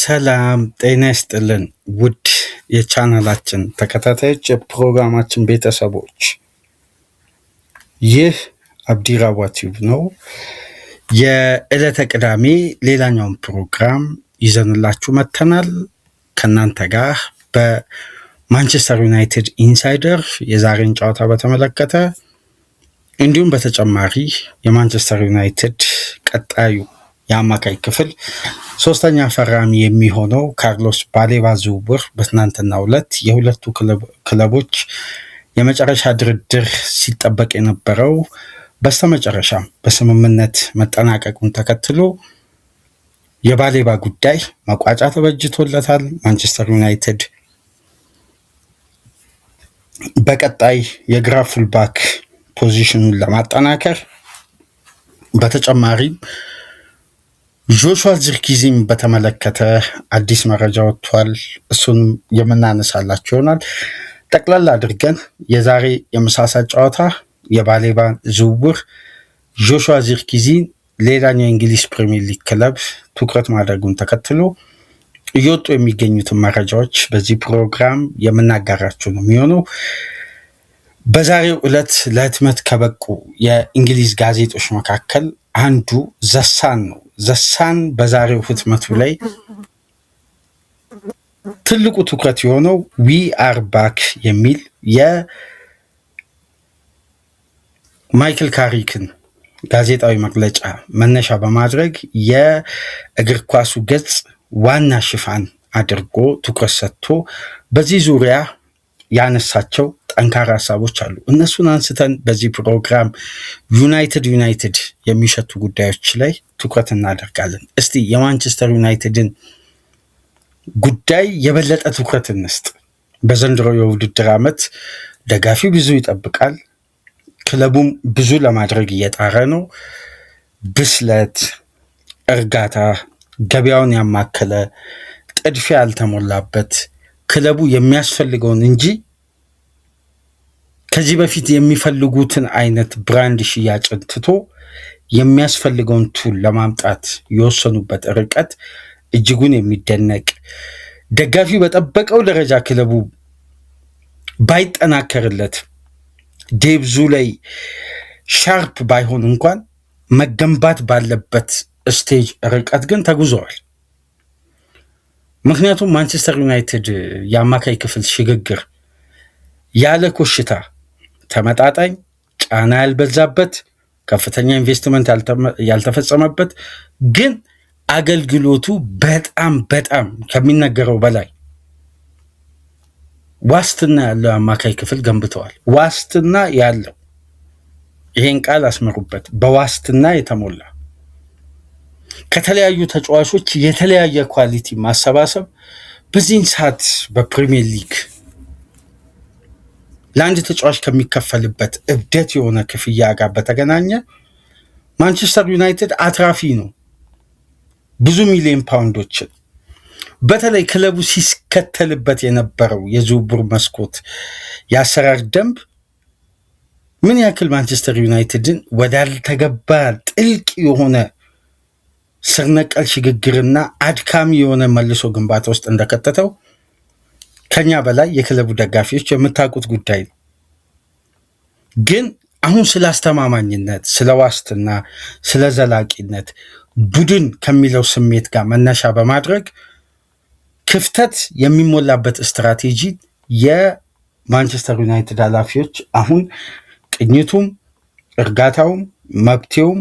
ሰላም ጤና ይስጥልን ውድ የቻናላችን ተከታታዮች የፕሮግራማችን ቤተሰቦች፣ ይህ አብዲራዋ ቲዩብ ነው። የዕለተ ቅዳሜ ሌላኛውን ፕሮግራም ይዘንላችሁ መጥተናል። ከእናንተ ጋር በማንቸስተር ዩናይትድ ኢንሳይደር የዛሬን ጨዋታ በተመለከተ እንዲሁም በተጨማሪ የማንቸስተር ዩናይትድ ቀጣዩ የአማካይ ክፍል ሶስተኛ ፈራሚ የሚሆነው ካርሎስ ባሌባ ዝውውር በትናንትናው ዕለት የሁለቱ ክለቦች የመጨረሻ ድርድር ሲጠበቅ የነበረው በስተመጨረሻ በስምምነት መጠናቀቁን ተከትሎ የባሌባ ጉዳይ መቋጫ ተበጅቶለታል። ማንቸስተር ዩናይትድ በቀጣይ የግራ ፉልባክ ፖዚሽኑን ለማጠናከር በተጨማሪም ጆሹዋ ዚርክዚን በተመለከተ አዲስ መረጃ ወጥቷል። እሱን የምናነሳላችሁ ይሆናል። ጠቅላላ አድርገን የዛሬ የምሳሳ ጨዋታ የባሌባን ዝውውር፣ ጆሹዋ ዚርክዚን ሌላኛው የእንግሊዝ ፕሪሚየር ሊግ ክለብ ትኩረት ማድረጉን ተከትሎ እየወጡ የሚገኙትን መረጃዎች በዚህ ፕሮግራም የምናጋራችሁ ነው የሚሆነው። በዛሬው ዕለት ለህትመት ከበቁ የእንግሊዝ ጋዜጦች መካከል አንዱ ዘሳን ነው። ዘሳን በዛሬው ህትመቱ ላይ ትልቁ ትኩረት የሆነው ዊ አር ባክ የሚል የማይክል ካሪክን ጋዜጣዊ መግለጫ መነሻ በማድረግ የእግር ኳሱ ገጽ ዋና ሽፋን አድርጎ ትኩረት ሰጥቶ በዚህ ዙሪያ ያነሳቸው ጠንካራ ሀሳቦች አሉ። እነሱን አንስተን በዚህ ፕሮግራም ዩናይትድ የሚሸቱ ጉዳዮች ላይ ትኩረት እናደርጋለን። እስቲ የማንቸስተር ዩናይትድን ጉዳይ የበለጠ ትኩረት እንስጥ። በዘንድሮ የውድድር ዓመት ደጋፊው ብዙ ይጠብቃል። ክለቡም ብዙ ለማድረግ እየጣረ ነው። ብስለት፣ እርጋታ፣ ገበያውን ያማከለ ጥድፊያ ያልተሞላበት ክለቡ የሚያስፈልገውን እንጂ ከዚህ በፊት የሚፈልጉትን አይነት ብራንድ ሽያጭን ትቶ የሚያስፈልገውን ቱል ለማምጣት የወሰኑበት ርቀት እጅጉን የሚደነቅ፣ ደጋፊው በጠበቀው ደረጃ ክለቡ ባይጠናከርለት ዴብዙ ላይ ሻርፕ ባይሆን እንኳን መገንባት ባለበት ስቴጅ ርቀት ግን ተጉዘዋል። ምክንያቱም ማንቸስተር ዩናይትድ የአማካይ ክፍል ሽግግር ያለ ኮሽታ ተመጣጣኝ፣ ጫና ያልበዛበት፣ ከፍተኛ ኢንቨስትመንት ያልተፈጸመበት ግን አገልግሎቱ በጣም ከሚነገረው በላይ ዋስትና ያለው አማካይ ክፍል ገንብተዋል። ዋስትና ያለው፣ ይሄን ቃል አስመሩበት፣ በዋስትና የተሞላ ከተለያዩ ተጫዋቾች የተለያየ ኳሊቲ ማሰባሰብ በዚህን ሰዓት በፕሪሚየር ሊግ ለአንድ ተጫዋች ከሚከፈልበት እብደት የሆነ ክፍያ ጋር በተገናኘ ማንቸስተር ዩናይትድ አትራፊ ነው። ብዙ ሚሊዮን ፓውንዶችን በተለይ ክለቡ ሲከተልበት የነበረው የዝውውር መስኮት የአሰራር ደንብ ምን ያክል ማንቸስተር ዩናይትድን ወዳልተገባ ጥልቅ የሆነ ስር ነቀል ሽግግርና አድካሚ የሆነ መልሶ ግንባታ ውስጥ እንደከተተው ከኛ በላይ የክለቡ ደጋፊዎች የምታውቁት ጉዳይ ነው። ግን አሁን ስለ አስተማማኝነት፣ ስለ ዋስትና፣ ስለ ዘላቂነት ቡድን ከሚለው ስሜት ጋር መነሻ በማድረግ ክፍተት የሚሞላበት ስትራቴጂ የማንቸስተር ዩናይትድ ኃላፊዎች አሁን ቅኝቱም፣ እርጋታውም፣ መብቴውም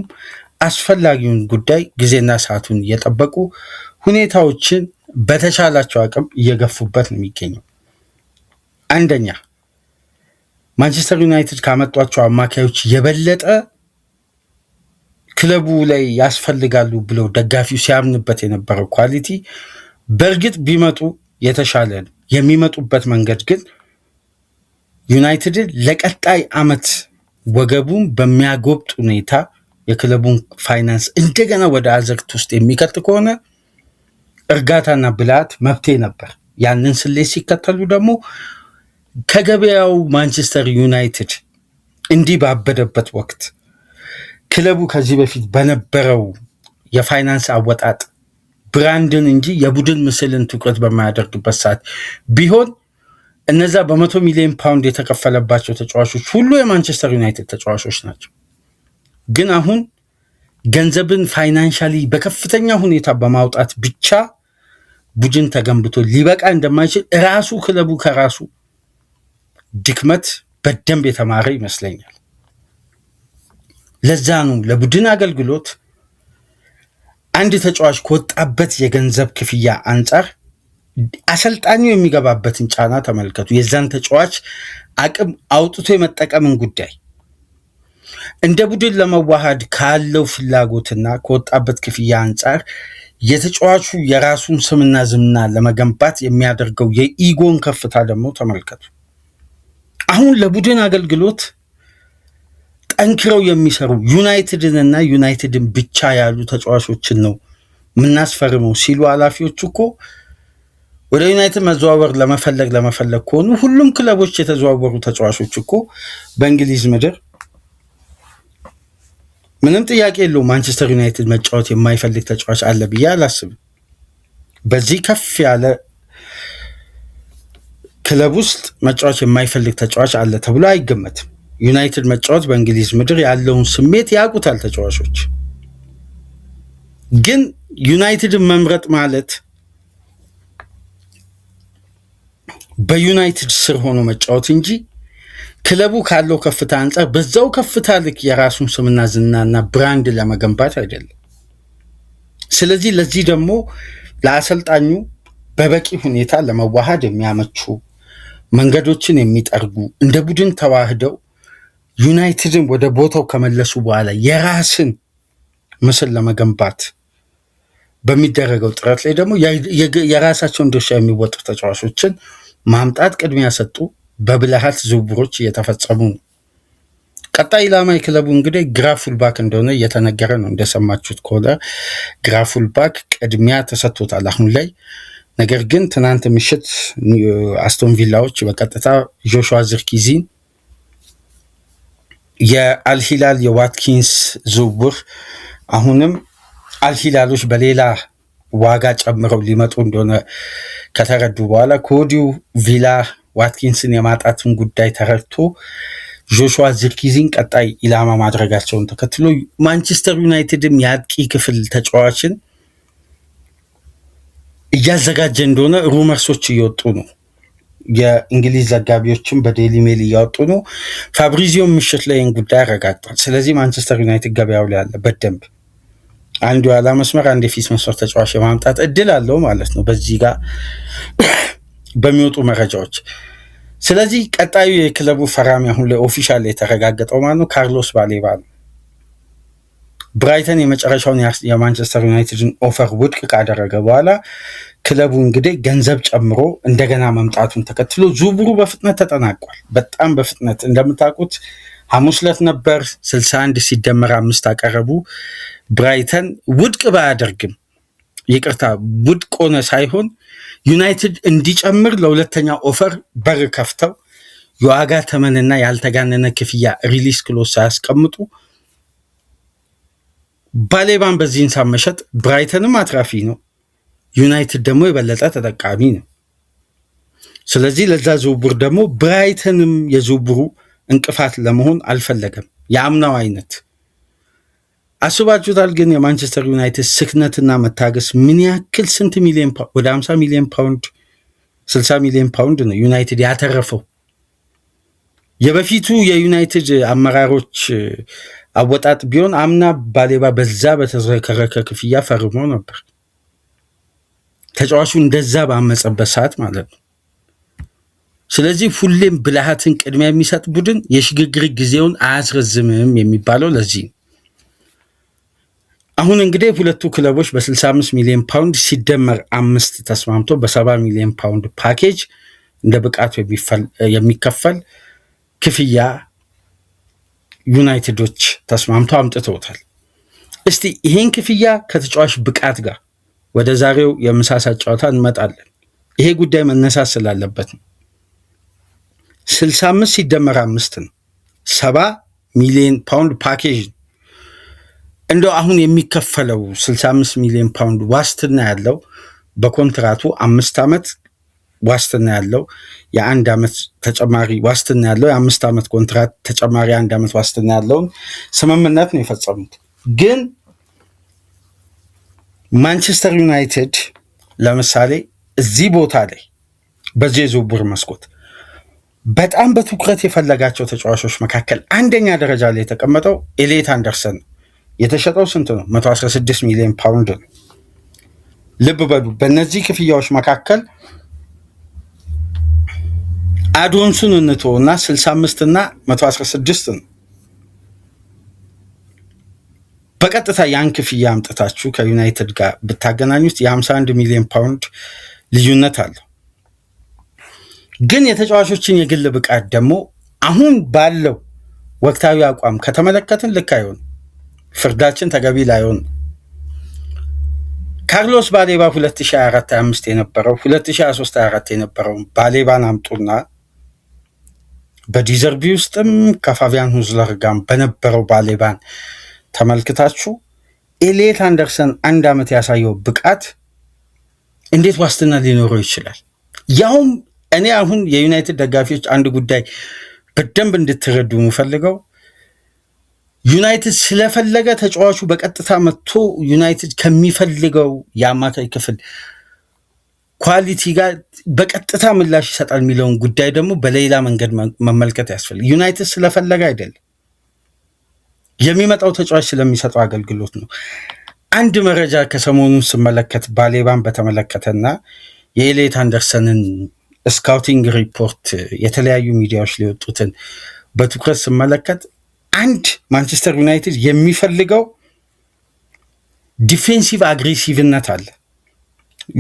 አስፈላጊውን ጉዳይ ጊዜና ሰዓቱን እየጠበቁ ሁኔታዎችን በተቻላቸው አቅም እየገፉበት ነው የሚገኘው። አንደኛ ማንቸስተር ዩናይትድ ካመጧቸው አማካዮች የበለጠ ክለቡ ላይ ያስፈልጋሉ ብለው ደጋፊው ሲያምንበት የነበረው ኳሊቲ በእርግጥ ቢመጡ የተሻለ ነው። የሚመጡበት መንገድ ግን ዩናይትድን ለቀጣይ ዓመት ወገቡን በሚያጎብጥ ሁኔታ የክለቡን ፋይናንስ እንደገና ወደ አዘቅት ውስጥ የሚከት ከሆነ እርጋታና ብልሃት መብቴ ነበር። ያንን ስሌት ሲከተሉ ደግሞ ከገበያው ማንቸስተር ዩናይትድ እንዲህ ባበደበት ወቅት ክለቡ ከዚህ በፊት በነበረው የፋይናንስ አወጣጥ ብራንድን እንጂ የቡድን ምስልን ትኩረት በማያደርግበት ሰዓት ቢሆን እነዛ በ100 ሚሊዮን ፓውንድ የተከፈለባቸው ተጫዋቾች ሁሉ የማንቸስተር ዩናይትድ ተጫዋቾች ናቸው። ግን አሁን ገንዘብን ፋይናንሻሊ በከፍተኛ ሁኔታ በማውጣት ብቻ ቡድን ተገንብቶ ሊበቃ እንደማይችል ራሱ ክለቡ ከራሱ ድክመት በደንብ የተማረ ይመስለኛል። ለዛ ነው ለቡድን አገልግሎት አንድ ተጫዋች ከወጣበት የገንዘብ ክፍያ አንጻር አሰልጣኙ የሚገባበትን ጫና ተመልከቱ። የዛን ተጫዋች አቅም አውጥቶ የመጠቀምን ጉዳይ እንደ ቡድን ለመዋሃድ ካለው ፍላጎትና ከወጣበት ክፍያ አንጻር የተጫዋቹ የራሱን ስምና ዝምና ለመገንባት የሚያደርገው የኢጎን ከፍታ ደግሞ ተመልከቱ። አሁን ለቡድን አገልግሎት ጠንክረው የሚሰሩ ዩናይትድንና ዩናይትድን ብቻ ያሉ ተጫዋቾችን ነው የምናስፈርመው ሲሉ ኃላፊዎች እኮ ወደ ዩናይትድ መዘዋወር ለመፈለግ ከሆኑ ሁሉም ክለቦች የተዘዋወሩ ተጫዋቾች እኮ በእንግሊዝ ምድር ምንም ጥያቄ የለውም ማንቸስተር ዩናይትድ መጫወት የማይፈልግ ተጫዋች አለ ብዬ አላስብም። በዚህ ከፍ ያለ ክለብ ውስጥ መጫወት የማይፈልግ ተጫዋች አለ ተብሎ አይገመትም። ዩናይትድ መጫወት በእንግሊዝ ምድር ያለውን ስሜት ያውቁታል ተጫዋቾች። ግን ዩናይትድን መምረጥ ማለት በዩናይትድ ስር ሆኖ መጫወት እንጂ ክለቡ ካለው ከፍታ አንጻር በዛው ከፍታ ልክ የራሱን ስምና ዝናና ብራንድ ለመገንባት አይደለም። ስለዚህ ለዚህ ደግሞ ለአሰልጣኙ በበቂ ሁኔታ ለመዋሃድ የሚያመቹ መንገዶችን የሚጠርጉ እንደ ቡድን ተዋህደው ዩናይትድን ወደ ቦታው ከመለሱ በኋላ የራስን ምስል ለመገንባት በሚደረገው ጥረት ላይ ደግሞ የራሳቸውን ድርሻ የሚወጡ ተጫዋቾችን ማምጣት ቅድሚያ ሰጡ። በብልሃት ዝውውሮች እየተፈጸሙ ነው። ቀጣይ ኢላማ የክለቡ እንግዲህ ግራ ፉልባክ እንደሆነ እየተነገረ ነው። እንደሰማችሁት ከሆነ ግራ ፉልባክ ቅድሚያ ተሰጥቶታል አሁን ላይ። ነገር ግን ትናንት ምሽት አስቶን ቪላዎች በቀጥታ ጆሹዋ ዚርክዚን የአልሂላል የዋትኪንስ ዝውውር አሁንም አልሂላሎች በሌላ ዋጋ ጨምረው ሊመጡ እንደሆነ ከተረዱ በኋላ ከወዲሁ ቪላ ዋትኪንስን የማጣትን ጉዳይ ተረድቶ ጆሹዋ ዚርክዚን ቀጣይ ኢላማ ማድረጋቸውን ተከትሎ ማንቸስተር ዩናይትድም የአጥቂ ክፍል ተጫዋችን እያዘጋጀ እንደሆነ ሩመርሶች እየወጡ ነው። የእንግሊዝ ዘጋቢዎችም በዴይሊ ሜል እያወጡ ነው። ፋብሪዚዮ ምሽት ላይ ይህን ጉዳይ አረጋግጧል። ስለዚህ ማንቸስተር ዩናይትድ ገበያው ላይ አለ በደንብ አንዱ የኋላ መስመር አንድ የፊት መስመር ተጫዋች የማምጣት እድል አለው ማለት ነው በዚህ ጋር በሚወጡ መረጃዎች። ስለዚህ ቀጣዩ የክለቡ ፈራሚ አሁን ላይ ኦፊሻል የተረጋገጠው ማለት ነው ካርሎስ ባሌባ ነው። ብራይተን የመጨረሻውን የማንቸስተር ዩናይትድን ኦፈር ውድቅ ካደረገ በኋላ ክለቡ እንግዲህ ገንዘብ ጨምሮ እንደገና መምጣቱን ተከትሎ ዝውውሩ በፍጥነት ተጠናቋል። በጣም በፍጥነት እንደምታውቁት ሐሙስ ዕለት ነበር 61 ሲደመር 5 አቀረቡ። ብራይተን ውድቅ ባያደርግም ይቅርታ ውድቅ ሆነ ሳይሆን ዩናይትድ እንዲጨምር ለሁለተኛ ኦፈር በር ከፍተው የዋጋ ተመንና ያልተጋነነ ክፍያ ሪሊስ ክሎዝ ሳያስቀምጡ ባሌባን በዚህን ሳመሸጥ ብራይተንም አትራፊ ነው፣ ዩናይትድ ደግሞ የበለጠ ተጠቃሚ ነው። ስለዚህ ለዛ ዝውውር ደግሞ ብራይተንም የዝውውሩ እንቅፋት ለመሆን አልፈለገም። የአምናው አይነት አስባችሁታል። ግን የማንቸስተር ዩናይትድ ስክነትና መታገስ ምን ያክል ስንት ሚሊዮን ወደ 50 ሚሊዮን ፓውንድ 60 ሚሊዮን ፓውንድ ነው ዩናይትድ ያተረፈው። የበፊቱ የዩናይትድ አመራሮች አወጣጥ ቢሆን አምና ባሌባ በዛ በተዝረከረከ ክፍያ ፈርሞ ነበር ተጫዋቹ እንደዛ ባመጸበት ሰዓት ማለት ነው። ስለዚህ ሁሌም ብልሃትን ቅድሚያ የሚሰጥ ቡድን የሽግግር ጊዜውን አያስረዝምም የሚባለው ለዚህ ነው። አሁን እንግዲህ ሁለቱ ክለቦች በ65 ሚሊዮን ፓውንድ ሲደመር 5 ተስማምቶ በ70 ሚሊዮን ፓውንድ ፓኬጅ እንደ ብቃቱ የሚከፈል ክፍያ ዩናይትዶች ተስማምቶ አምጥተውታል። እስቲ ይሄን ክፍያ ከተጫዋች ብቃት ጋር ወደ ዛሬው የምሳሳ ጨዋታ እንመጣለን። ይሄ ጉዳይ መነሳት ስላለበት ነው። 65 ሲደመር 5 ነው 70 ሚሊዮን ፓውንድ ፓኬጅ። እንደው አሁን የሚከፈለው 65 ሚሊዮን ፓውንድ ዋስትና ያለው በኮንትራቱ 5 ዓመት ዋስትና ያለው የ1 ዓመት ተጨማሪ ዋስትና ያለው የ5 ዓመት ኮንትራት ተጨማሪ 1 ዓመት ዋስትና ያለውን ስምምነት ነው የፈጸሙት። ግን ማንቸስተር ዩናይትድ ለምሳሌ እዚህ ቦታ ላይ በዚህ የዝውውር መስኮት በጣም በትኩረት የፈለጋቸው ተጫዋቾች መካከል አንደኛ ደረጃ ላይ የተቀመጠው ኤሌት አንደርሰን ነው። የተሸጠው ስንት ነው? 116 ሚሊዮን ፓውንድ ነው። ልብ በሉ። በእነዚህ ክፍያዎች መካከል አዶንሱን እንተውና 65 እና 116 ነው። በቀጥታ ያን ክፍያ አምጥታችሁ ከዩናይትድ ጋር ብታገናኙት የ51 ሚሊዮን ፓውንድ ልዩነት አለው። ግን የተጫዋቾችን የግል ብቃት ደግሞ አሁን ባለው ወቅታዊ አቋም ከተመለከትን ልክ አይሆን፣ ፍርዳችን ተገቢ ላይሆን። ካርሎስ ባሌባ 2024/25 የነበረው 2023/24 የነበረው ባሌባን አምጡና በዲዘርቢ ውስጥም ከፋቢያን ሁዝለር ጋር በነበረው ባሌባን ተመልክታችሁ ኤሌት አንደርሰን 1 ዓመት ያሳየው ብቃት እንዴት ዋስትና ሊኖረው ይችላል? ያውም እኔ አሁን የዩናይትድ ደጋፊዎች አንድ ጉዳይ በደንብ እንድትረዱ የምፈልገው ዩናይትድ ስለፈለገ ተጫዋቹ በቀጥታ መጥቶ ዩናይትድ ከሚፈልገው የአማካይ ክፍል ኳሊቲ ጋር በቀጥታ ምላሽ ይሰጣል የሚለውን ጉዳይ ደግሞ በሌላ መንገድ መመልከት ያስፈልጋል። ዩናይትድ ስለፈለገ አይደለም፣ የሚመጣው ተጫዋች ስለሚሰጠው አገልግሎት ነው። አንድ መረጃ ከሰሞኑ ስመለከት ባሌባን በተመለከተና የኤሌት አንደርሰንን ስካውቲንግ ሪፖርት የተለያዩ ሚዲያዎች ሊወጡትን በትኩረት ስመለከት አንድ ማንቸስተር ዩናይትድ የሚፈልገው ዲፌንሲቭ አግሬሲቭነት አለ።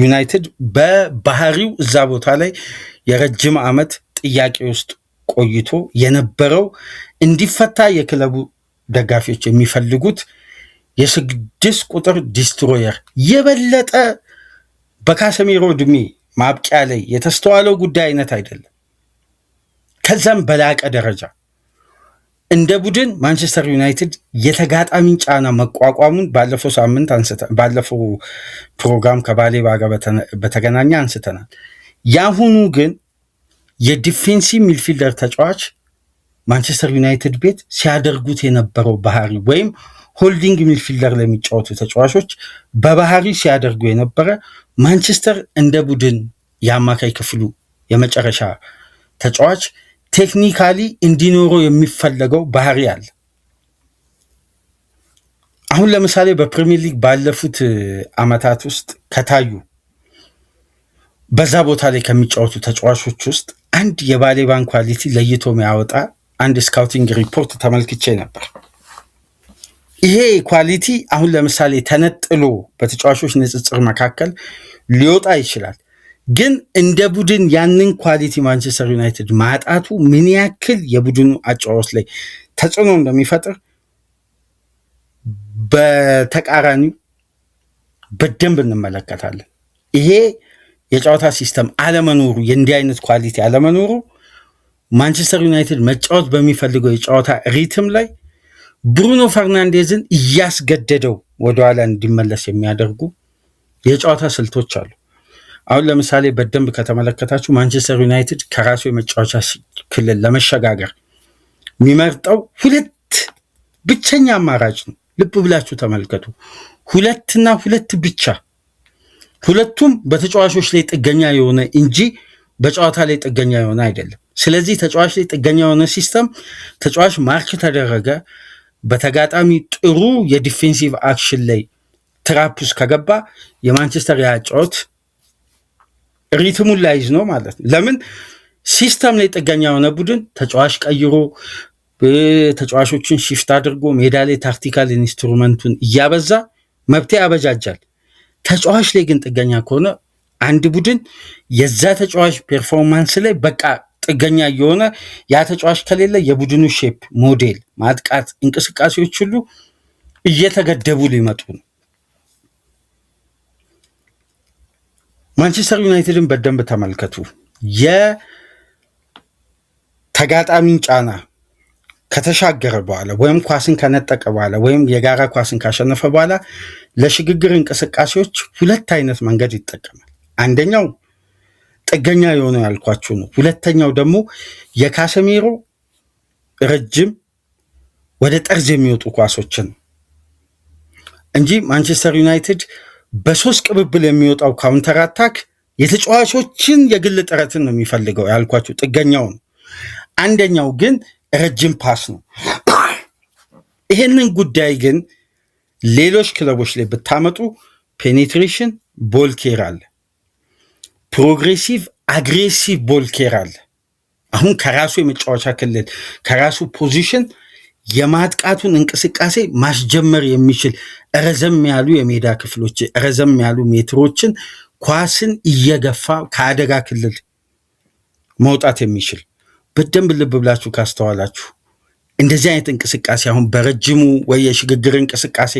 ዩናይትድ በባህሪው እዛ ቦታ ላይ የረጅም ዓመት ጥያቄ ውስጥ ቆይቶ የነበረው እንዲፈታ የክለቡ ደጋፊዎች የሚፈልጉት የ6 ቁጥር ዲስትሮየር የበለጠ በካሰሜሮ ዕድሜ ማብቂያ ላይ የተስተዋለው ጉዳይ አይነት አይደለም። ከዛም በላቀ ደረጃ እንደ ቡድን ማንቸስተር ዩናይትድ የተጋጣሚን ጫና መቋቋሙን ባለፈው ፕሮግራም ከባሌባ ጋር በተገናኘ አንስተናል። ያሁኑ ግን የዲፌንሲቭ ሚድፊልደር ተጫዋች ማንቸስተር ዩናይትድ ቤት ሲያደርጉት የነበረው ባህሪ ወይም ሆልዲንግ ሚድፊልደር ለሚጫወቱ ተጫዋቾች በባህሪ ሲያደርጉ የነበረ ማንቸስተር እንደ ቡድን የአማካይ ክፍሉ የመጨረሻ ተጫዋች ቴክኒካሊ እንዲኖረው የሚፈለገው ባህሪ አለ። አሁን ለምሳሌ በፕሪሚየር ሊግ ባለፉት ዓመታት ውስጥ ከታዩ በዛ ቦታ ላይ ከሚጫወቱ ተጫዋቾች ውስጥ አንድ የባሌባን ኳሊቲ ለይቶ የሚያወጣ አንድ ስካውቲንግ ሪፖርት ተመልክቼ ነበር። ይሄ ኳሊቲ አሁን ለምሳሌ ተነጥሎ በተጫዋቾች ንጽጽር መካከል ሊወጣ ይችላል። ግን እንደ ቡድን ያንን ኳሊቲ ማንቸስተር ዩናይትድ ማጣቱ ምን ያክል የቡድኑ አጫዋች ላይ ተጽዕኖ እንደሚፈጥር በተቃራኒው በደንብ እንመለከታለን። ይሄ የጨዋታ ሲስተም አለመኖሩ፣ የእንዲህ አይነት ኳሊቲ አለመኖሩ ማንቸስተር ዩናይትድ መጫወት በሚፈልገው የጨዋታ ሪትም ላይ ብሩኖ ፈርናንዴዝን እያስገደደው ወደኋላ እንዲመለስ የሚያደርጉ የጨዋታ ስልቶች አሉ። አሁን ለምሳሌ በደንብ ከተመለከታችሁ ማንቸስተር ዩናይትድ ከራሱ የመጫወቻ ክልል ለመሸጋገር የሚመርጠው ሁለት ብቸኛ አማራጭ ነው። ልብ ብላችሁ ተመልከቱ። 2 ብቻ። ሁለቱም በተጫዋቾች ላይ ጥገኛ የሆነ እንጂ በጨዋታ ላይ ጥገኛ የሆነ አይደለም። ስለዚህ ተጫዋች ላይ ጥገኛ የሆነ ሲስተም ተጫዋች ማርክ ተደረገ በተጋጣሚ ጥሩ የዲፌንሲቭ አክሽን ላይ ትራፕ ውስጥ ከገባ የማንቸስተር ያጫወት ሪትሙን ላይዝ ነው ማለት ነው። ለምን ሲስተም ላይ ጥገኛ የሆነ ቡድን ተጫዋች ቀይሮ ተጫዋቾችን ሺፍት አድርጎ ሜዳ ላይ ታክቲካል ኢንስትሩመንቱን እያበዛ መብቴ ያበጃጃል። ተጫዋች ላይ ግን ጥገኛ ከሆነ አንድ ቡድን የዛ ተጫዋች ፐርፎርማንስ ላይ በቃ ጥገኛ የሆነ ያ ተጫዋች ከሌለ የቡድኑ ሼፕ፣ ሞዴል፣ ማጥቃት እንቅስቃሴዎች ሁሉ እየተገደቡ ሊመጡ ነው። ማንቸስተር ዩናይትድን በደንብ ተመልከቱ። የተጋጣሚን ጫና ከተሻገረ በኋላ ወይም ኳስን ከነጠቀ በኋላ ወይም የጋራ ኳስን ካሸነፈ በኋላ ለሽግግር እንቅስቃሴዎች ሁለት አይነት መንገድ ይጠቀማል። አንደኛው ጥገኛ የሆነ ያልኳችሁ ነው። ሁለተኛው ደግሞ የካሰሜሮ ረጅም ወደ ጠርዝ የሚወጡ ኳሶችን እንጂ ማንቸስተር ዩናይትድ በሶስት ቅብብል የሚወጣው ካውንተር አታክ የተጫዋቾችን የግል ጥረትን ነው የሚፈልገው ያልኳችሁ ጥገኛው ነው። አንደኛው ግን ረጅም ፓስ ነው። ይሄንን ጉዳይ ግን ሌሎች ክለቦች ላይ ብታመጡ ፔኔትሬሽን ቦል ኬር አለ፣ ፕሮግሬሲቭ አግሬሲቭ ቦል ኬር አለ። አሁን ከራሱ የመጫወቻ ክልል ከራሱ ፖዚሽን የማጥቃቱን እንቅስቃሴ ማስጀመር የሚችል ረዘም ያሉ የሜዳ ክፍሎች ረዘም ያሉ ሜትሮችን ኳስን እየገፋ ከአደጋ ክልል መውጣት የሚችል በደንብ ልብ ብላችሁ ካስተዋላችሁ እንደዚህ አይነት እንቅስቃሴ አሁን በረጅሙ ወይ የሽግግር እንቅስቃሴ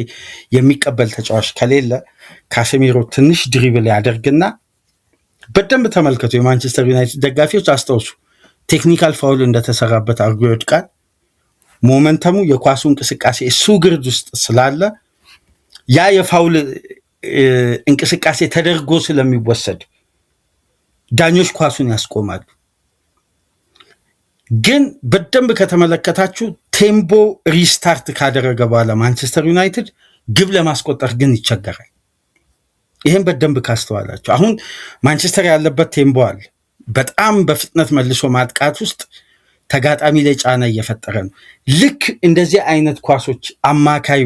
የሚቀበል ተጫዋች ከሌለ ካሴሚሮ ትንሽ ድሪብል ያደርግና በደንብ ተመልከቱ። የማንቸስተር ዩናይትድ ደጋፊዎች አስታውሱ፣ ቴክኒካል ፋውል እንደተሰራበት አድርጎ ይወድቃል። ሞመንተሙ የኳሱ እንቅስቃሴ እሱ ግርድ ውስጥ ስላለ ያ የፋውል እንቅስቃሴ ተደርጎ ስለሚወሰድ ዳኞች ኳሱን ያስቆማሉ። ግን በደንብ ከተመለከታችሁ ቴምቦ ሪስታርት ካደረገ በኋላ ማንቸስተር ዩናይትድ ግብ ለማስቆጠር ግን ይቸገራል። ይህም በደንብ ካስተዋላችሁ አሁን ማንቸስተር ያለበት ቴምቦ አለ። በጣም በፍጥነት መልሶ ማጥቃት ውስጥ ተጋጣሚ ላይ ጫና እየፈጠረ ነው። ልክ እንደዚህ አይነት ኳሶች አማካዩ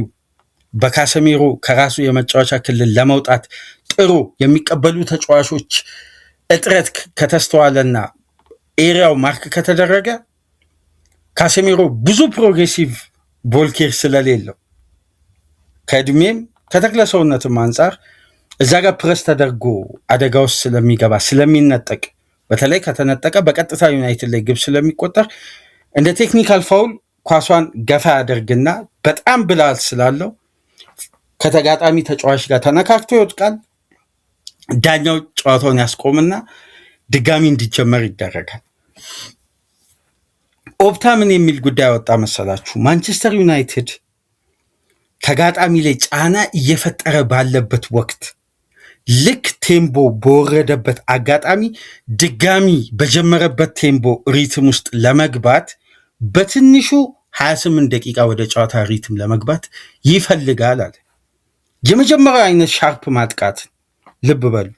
በካሰሜሮ ከራሱ የመጫወቻ ክልል ለመውጣት ጥሩ የሚቀበሉ ተጫዋቾች እጥረት ከተስተዋለና ኤሪያው ማርክ ከተደረገ ካሴሜሮ ብዙ ፕሮግሬሲቭ ቦልኬር ስለሌለው ከእድሜም ከተክለ ሰውነትም አንጻር እዛ ጋር ፕረስ ተደርጎ አደጋ ውስጥ ስለሚገባ ስለሚነጠቅ፣ በተለይ ከተነጠቀ በቀጥታ ዩናይትድ ላይ ግብ ስለሚቆጠር እንደ ቴክኒካል ፋውል ኳሷን ገፋ ያደርግና በጣም ብልሃት ስላለው ከተጋጣሚ ተጫዋች ጋር ተነካክቶ ይወድቃል። ዳኛው ጨዋታውን ያስቆምና ድጋሚ እንዲጀመር ይደረጋል። ኦፕታ ምን የሚል ጉዳይ ያወጣ መሰላችሁ? ማንቸስተር ዩናይትድ ተጋጣሚ ላይ ጫና እየፈጠረ ባለበት ወቅት ልክ ቴምቦ በወረደበት አጋጣሚ ድጋሚ በጀመረበት ቴምቦ ሪትም ውስጥ ለመግባት በትንሹ 28 ደቂቃ ወደ ጨዋታ ሪትም ለመግባት ይፈልጋል አለ። የመጀመሪያው አይነት ሻርፕ ማጥቃት ልብ በሉ፣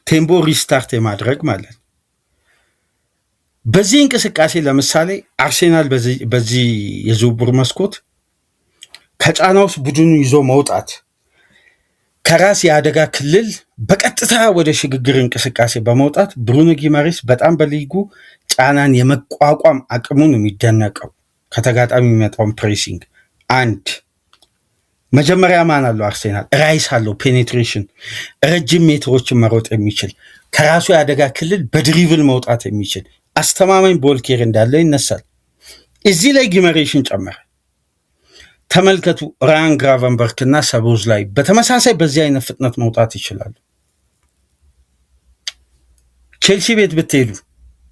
ቴምቦ ሪስታርት የማድረግ ማለት ነው። በዚህ እንቅስቃሴ ለምሳሌ አርሴናል በዚህ የዝውውር መስኮት ከጫና ውስጥ ቡድኑ ይዞ መውጣት፣ ከራስ የአደጋ ክልል በቀጥታ ወደ ሽግግር እንቅስቃሴ በመውጣት ብሩኖ ጊማሬስ በጣም በሊጉ ጫናን የመቋቋም አቅሙን የሚደነቀው ከተጋጣሚ የሚመጣውን ፕሬሲንግ አንድ መጀመሪያ ማን አለው? አርሴናል ራይስ አለው። ፔኔትሬሽን ረጅም ሜትሮችን መሮጥ የሚችል ከራሱ የአደጋ ክልል በድሪብል መውጣት የሚችል አስተማማኝ ቦልኬር እንዳለው ይነሳል። እዚህ ላይ ጊመሬሽን ጨመረ። ተመልከቱ፣ ራያን ግራቨንበርክ እና ሰቦዝ ላይ በተመሳሳይ በዚህ አይነት ፍጥነት መውጣት ይችላሉ። ቼልሲ ቤት ብትሄዱ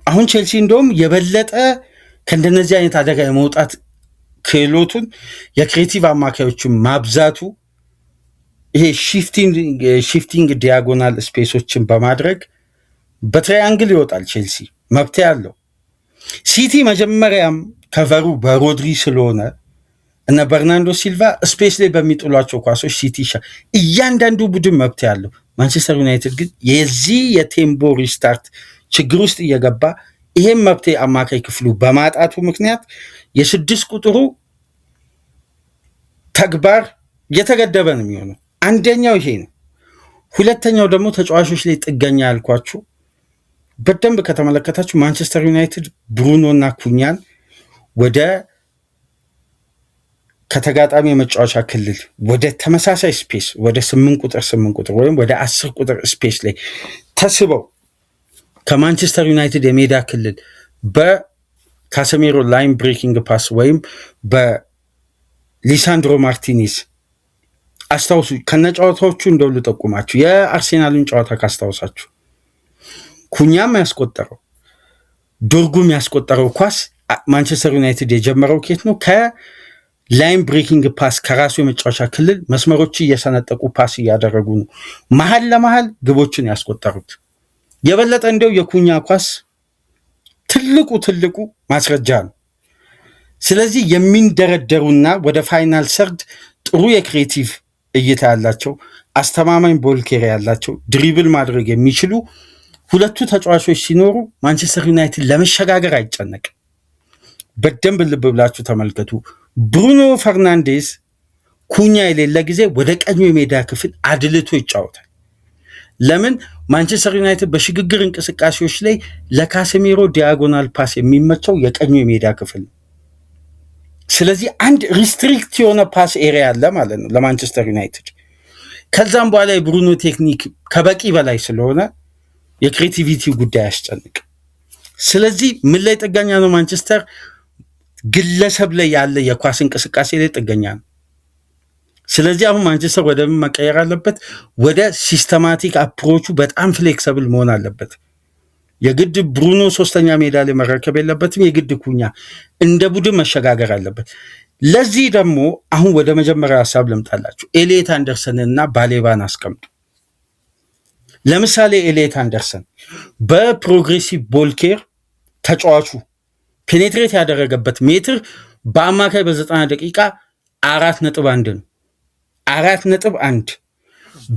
አሁን ቼልሲ እንደውም የበለጠ ከእንደነዚህ አይነት አደጋ የመውጣት ክህሎቱን የክሬቲቭ አማካዮችን ማብዛቱ ይሄ ሺፍቲንግ ዲያጎናል ስፔሶችን በማድረግ በትራያንግል ይወጣል። ቼልሲ መብት ያለው። ሲቲ መጀመሪያም ከቨሩ በሮድሪ ስለሆነ እነ በርናንዶ ሲልቫ ስፔስ ላይ በሚጥሏቸው ኳሶች ሲቲ እያንዳንዱ ቡድን መብት ያለው። ማንቸስተር ዩናይትድ ግን የዚህ የቴምቦ ሪስታርት ችግር ውስጥ እየገባ ይሄም መብት አማካይ ክፍሉ በማጣቱ ምክንያት የስድስት ቁጥሩ ተግባር የተገደበ ነው የሚሆነው። አንደኛው ይሄ ነው። ሁለተኛው ደግሞ ተጫዋቾች ላይ ጥገኛ ያልኳችሁ በደንብ ከተመለከታችሁ ማንቸስተር ዩናይትድ ብሩኖ እና ኩኛን ወደ ከተጋጣሚ የመጫወቻ ክልል ወደ ተመሳሳይ ስፔስ ወደ 8 ቁጥር ወይም ወደ 10 ቁጥር ስፔስ ላይ ተስበው ከማንቸስተር ዩናይትድ የሜዳ ክልል በካሰሜሮ ላይን ብሬኪንግ ፓስ ወይም በሊሳንድሮ ማርቲኔዝ አስታውሱ። ከነጨዋታዎቹ እንደው ልጠቁማችሁ፣ የአርሴናልን ጨዋታ ካስታውሳችሁ ኩኛም ያስቆጠረው ዶርጉም ያስቆጠረው ኳስ ማንቸስተር ዩናይትድ የጀመረው ኬት ነው ከላይን ብሬኪንግ ፓስ ከራሱ የመጫወቻ ክልል መስመሮች እየሰነጠቁ ፓስ እያደረጉ ነው መሀል ለመሀል ግቦችን ያስቆጠሩት። የበለጠ እንደው የኩኛ ኳስ ትልቁ ማስረጃ ነው። ስለዚህ የሚንደረደሩና ወደ ፋይናል ሰርድ ጥሩ የክሬቲቭ እይታ ያላቸው አስተማማኝ ቦልኬር ያላቸው ድሪብል ማድረግ የሚችሉ ሁለቱ ተጫዋቾች ሲኖሩ ማንቸስተር ዩናይትድ ለመሸጋገር አይጨነቅም። በደንብ ልብ ብላችሁ ተመልከቱ። ብሩኖ ፈርናንዴዝ ኩኛ የሌለ ጊዜ ወደ ቀኙ የሜዳ ክፍል አድልቶ ይጫወታል። ለምን? ማንቸስተር ዩናይትድ በሽግግር እንቅስቃሴዎች ላይ ለካሴሜሮ ዲያጎናል ፓስ የሚመቸው የቀኙ የሜዳ ክፍል ነው። ስለዚህ አንድ ሪስትሪክት የሆነ ፓስ ኤሪያ አለ ማለት ነው ለማንቸስተር ዩናይትድ። ከዛም በኋላ የብሩኖ ቴክኒክ ከበቂ በላይ ስለሆነ የክሬቲቪቲ ጉዳይ ያስጨንቅ። ስለዚህ ምን ላይ ጥገኛ ነው ማንቸስተር? ግለሰብ ላይ ያለ የኳስ እንቅስቃሴ ላይ ጥገኛ ነው። ስለዚህ አሁን ማንቸስተር ወደ ምን መቀየር አለበት? ወደ ሲስተማቲክ አፕሮቹ በጣም ፍሌክሰብል መሆን አለበት። የግድ ብሩኖ ሶስተኛ ሜዳ ላይ መረከብ የለበትም። የግድ ኩኛ እንደ ቡድን መሸጋገር አለበት። ለዚህ ደግሞ አሁን ወደ መጀመሪያ ሀሳብ ልምጣላችሁ። ኤሊየት አንደርሰንና ባሌባን አስቀምጡ። ለምሳሌ ኤሊየት አንደርሰን በፕሮግሬሲቭ ቦልኬር ተጫዋቹ ፔኔትሬት ያደረገበት ሜትር በአማካይ በ90 ደቂቃ 4.1 ነው። 4.1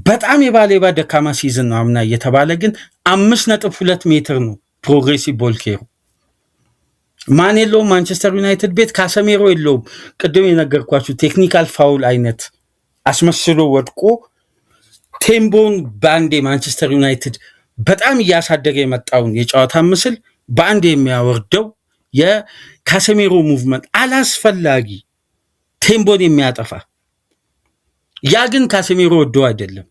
በጣም የባሌባ ደካማ ሲዝን ነው አምና እየተባለ ግን 5.2 ሜትር ነው ፕሮግሬሲቭ ቦልኬሩ። ማን የለውም ማንቸስተር ዩናይትድ ቤት? ካሰሜሮ የለውም። ቅድም የነገርኳችሁ ቴክኒካል ፋውል አይነት አስመስሎ ወድቆ ቴምቦን በአንዴ ማንቸስተር ዩናይትድ በጣም እያሳደገ የመጣውን የጨዋታ ምስል በአንዴ የሚያወርደው የካሰሜሮ ሙቭመንት አላስፈላጊ ቴምቦን የሚያጠፋ። ያ ግን ካሰሜሮ ወደው አይደለም።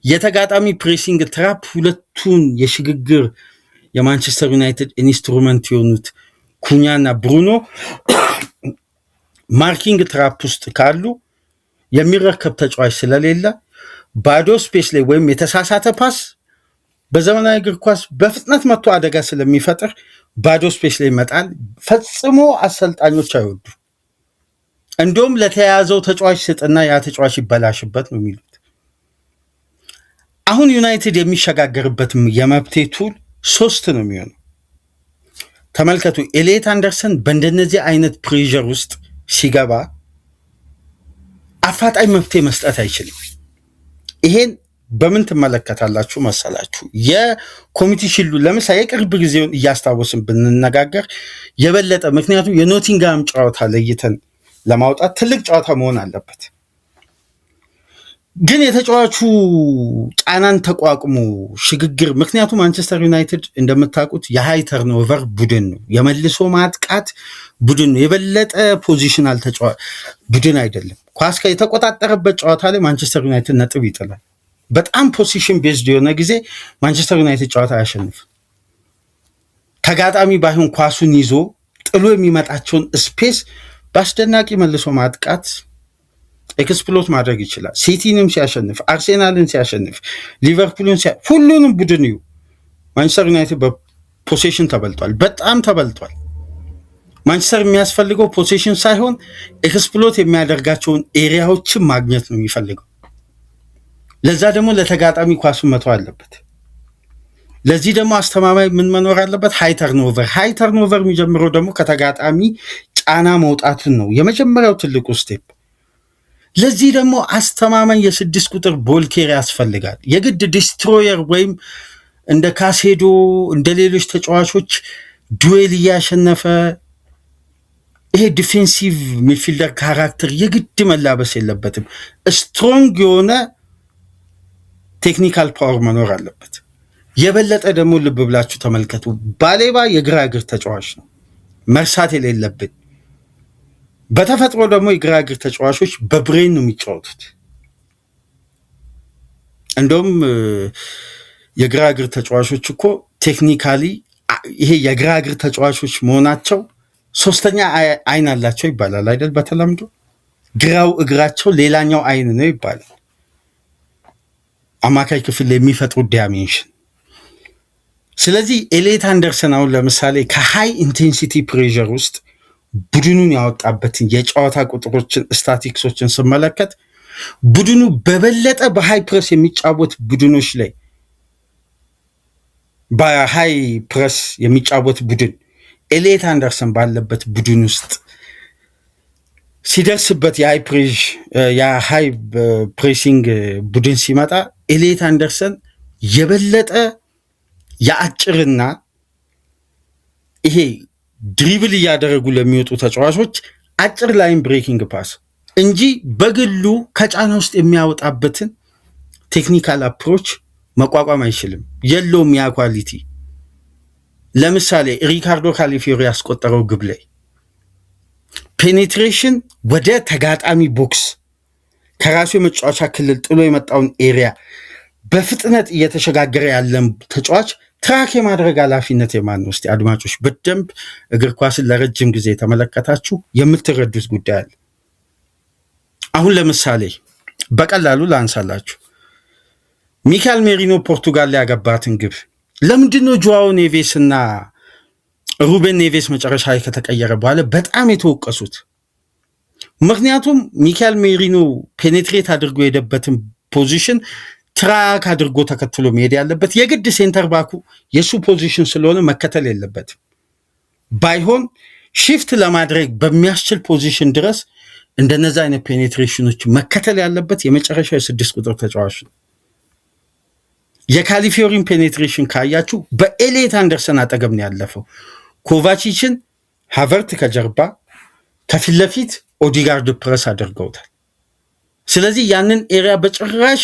የተጋጣሚ ፕሬሲንግ ትራፕ ሁለቱን የሽግግር የማንቸስተር ዩናይትድ ኢንስትሩመንት የሆኑት ኩኛና ብሩኖ ማርኪንግ ትራፕ ውስጥ ካሉ የሚረከብ ተጫዋች ስለሌለ ባዶ ስፔስ ላይ ወይም የተሳሳተ ፓስ በዘመናዊ እግር ኳስ በፍጥነት መጥቶ አደጋ ስለሚፈጥር ባዶ ስፔስ ላይ ይመጣል። ፈጽሞ አሰልጣኞች አይወዱ። እንደውም ለተያያዘው ተጫዋች ስጥና ያ ተጫዋች ይበላሽበት ነው የሚሉት። አሁን ዩናይትድ የሚሸጋገርበት የመብቴ ቱል 3 ነው የሚሆነው። ተመልከቱ። ኤሊየት አንደርሰን በእንደነዚህ አይነት ፕሬዠር ውስጥ ሲገባ አፋጣኝ መፍትሄ መስጠት አይችልም። ይሄን በምን ትመለከታላችሁ መሰላችሁ? የኮሚቲ ሺልዱ ለምሳሌ የቅርብ ጊዜውን እያስታወስን ብንነጋገር የበለጠ ምክንያቱም የኖቲንግሃም ጨዋታ ለይተን ለማውጣት ትልቅ ጨዋታ መሆን አለበት። ግን የተጫዋቹ ጫናን ተቋቁሞ ሽግግር ምክንያቱም ማንቸስተር ዩናይትድ እንደምታውቁት የሃይ ተርኖቨር ቡድን ነው፣ የመልሶ ማጥቃት ቡድን ነው። የበለጠ ፖዚሽናል ቡድን አይደለም። ኳስ የተቆጣጠረበት ጨዋታ ላይ ማንቸስተር ዩናይትድ ነጥብ ይጥላል። በጣም ፖዚሽን ቤዝድ የሆነ ጊዜ ማንቸስተር ዩናይትድ ጨዋታ አያሸንፍ። ተጋጣሚ ባይሆን ኳሱን ይዞ ጥሎ የሚመጣቸውን ስፔስ በአስደናቂ መልሶ ማጥቃት ኤክስፕሎት ማድረግ ይችላል። ሲቲንም ሲያሸንፍ፣ አርሴናልን ሲያሸንፍ፣ ሊቨርፑልን ሁሉንም ቡድን እዩ። ማንቸስተር ዩናይትድ በፖሴሽን ተበልጧል፣ በጣም ተበልጧል። ማንቸስተር የሚያስፈልገው ፖሴሽን ሳይሆን ኤክስፕሎት የሚያደርጋቸውን ኤሪያዎችን ማግኘት ነው የሚፈልገው። ለዛ ደግሞ ለተጋጣሚ ኳሱን መተው አለበት። ለዚህ ደግሞ አስተማማኝ ምን መኖር አለበት? ሃይ ተርኖቨር። ሃይ ተርኖቨር የሚጀምረው ደግሞ ከተጋጣሚ ጫና መውጣትን ነው የመጀመሪያው ትልቁ ስቴፕ። ለዚህ ደግሞ አስተማማኝ የ6 ቁጥር ቦልኬር ያስፈልጋል። የግድ ዲስትሮየር ወይም እንደ ካሴዶ እንደ ሌሎች ተጫዋቾች ዱዌል እያሸነፈ ይሄ ዲፌንሲቭ ሚድፊልደር ካራክተር የግድ መላበስ የለበትም። ስትሮንግ የሆነ ቴክኒካል ፓወር መኖር አለበት። የበለጠ ደግሞ ልብ ብላችሁ ተመልከቱ። ባሌባ የግራ እግር ተጫዋች ነው፣ መርሳት የሌለብን። በተፈጥሮ ደግሞ የግራ እግር ተጫዋቾች በብሬን ነው የሚጫወቱት። እንደውም የግራ እግር ተጫዋቾች እኮ ቴክኒካሊ ይሄ የግራ እግር ተጫዋቾች መሆናቸው 3ኛ አይን አላቸው ይባላል አይደል? በተለምዶ ግራው እግራቸው ሌላኛው አይን ነው ይባላል። አማካይ ክፍል የሚፈጥሩት ዳይሜንሽን። ስለዚህ ኤሌት አንደርሰን አሁን ለምሳሌ ከሃይ ኢንቴንሲቲ ፕሬዠር ውስጥ ቡድኑን ያወጣበትን የጨዋታ ቁጥሮችን ስታቲክሶችን ስመለከት ቡድኑ በበለጠ በሃይ ፕረስ የሚጫወት ቡድኖች ላይ በሃይ ፕረስ የሚጫወት ቡድን ኤሌት አንደርሰን ባለበት ቡድን ውስጥ ሲደርስበት የሃይ ፕሬሲንግ ቡድን ሲመጣ ኤሌት አንደርሰን የበለጠ የአጭርና ይሄ ድሪብል እያደረጉ ለሚወጡ ተጫዋቾች አጭር ላይን ብሬኪንግ ፓስ እንጂ በግሉ ከጫና ውስጥ የሚያወጣበትን ቴክኒካል አፕሮች መቋቋም አይችልም። የለውም ያ ኳሊቲ። ለምሳሌ ሪካርዶ ካሊፊዮሪ ያስቆጠረው ግብ ላይ ፔኔትሬሽን ወደ ተጋጣሚ ቦክስ ከራሱ የመጫወቻ ክልል ጥሎ የመጣውን ኤሪያ በፍጥነት እየተሸጋገረ ያለን ተጫዋች ትራክ የማድረግ ኃላፊነት የማን ነው? እስቲ አድማጮች በደንብ እግር ኳስን ለረጅም ጊዜ የተመለከታችሁ የምትረዱት ጉዳይ አለ። አሁን ለምሳሌ በቀላሉ ላንሳላችሁ። ሚካኤል ሜሪኖ ፖርቱጋል ላይ ያገባትን ግብ ለምንድነው ጆዋው ኔቬስ እና ሩቤን ኔቬስ መጨረሻ ላይ ከተቀየረ በኋላ በጣም የተወቀሱት? ምክንያቱም ሚካኤል ሜሪኖ ፔኔትሬት አድርጎ የሄደበትን ፖዚሽን ትራክ አድርጎ ተከትሎ መሄድ ያለበት የግድ ሴንተር ባኩ የሱ ፖዚሽን ስለሆነ መከተል የለበትም። ባይሆን ሺፍት ለማድረግ በሚያስችል ፖዚሽን ድረስ እንደነዛ አይነት ፔኔትሬሽኖች መከተል ያለበት የመጨረሻ የ6 ቁጥር ተጫዋች ነው። የካሊፊዮሪን ፔኔትሬሽን ካያችሁ በኤሌት አንደርሰን አጠገብ ነው ያለፈው። ኮቫቺችን ሃቨርት ከጀርባ ከፊት ለፊት ኦዲጋርድ ፕረስ አድርገውታል። ስለዚህ ያንን ኤሪያ በጭራሽ